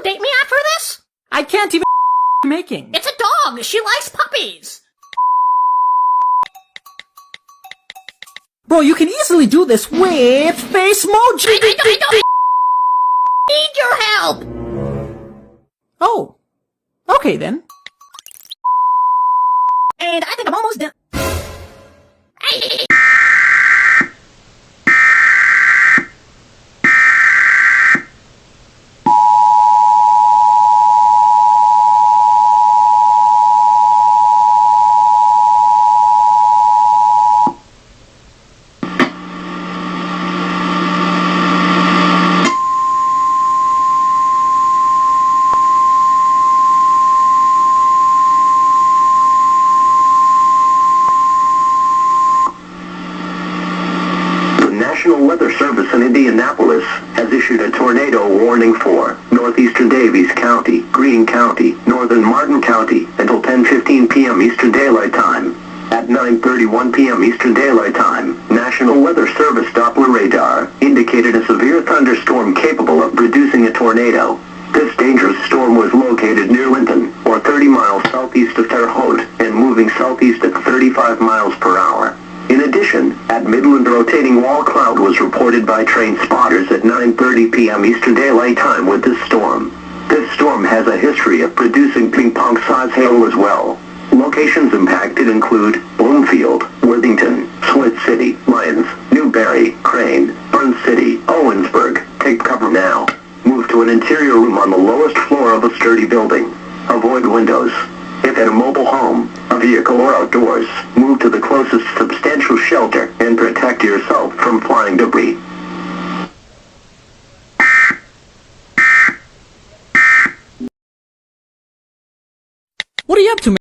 you date me after this? I can't even making. It's a dog. She likes puppies. Bro, you can easily do this with face emoji. I don't need your help. Oh, okay then. And I think I'm almost done. Hey. National Weather Service in Indianapolis has issued a tornado warning for northeastern Davies County, Greene County, northern Martin County until 10:15 p.m. Eastern Daylight Time. At 9:31 p.m. Eastern Daylight Time, National Weather Service Doppler radar indicated a severe thunderstorm capable of producing a tornado. This dangerous storm was located near Linton, or 30 miles southeast of Terre Haute, and moving southeast at 35 miles per hour. In addition, at Midland, a rotating wall cloud was reported by train spotters at 9:30 p.m. Eastern Daylight Time with this storm. This storm has a history of producing ping-pong-size hail as well. Locations impacted include Bloomfield, Worthington, Swift City, Lyons, Newberry, Crane, Burn City, Owensburg. Take cover now. Move to an interior room on the lowest floor of a sturdy building. Avoid windows. If at a mobile home, a vehicle, or outdoors, move to the closest substantial shelter and protect yourself from flying debris. What are you up to, man?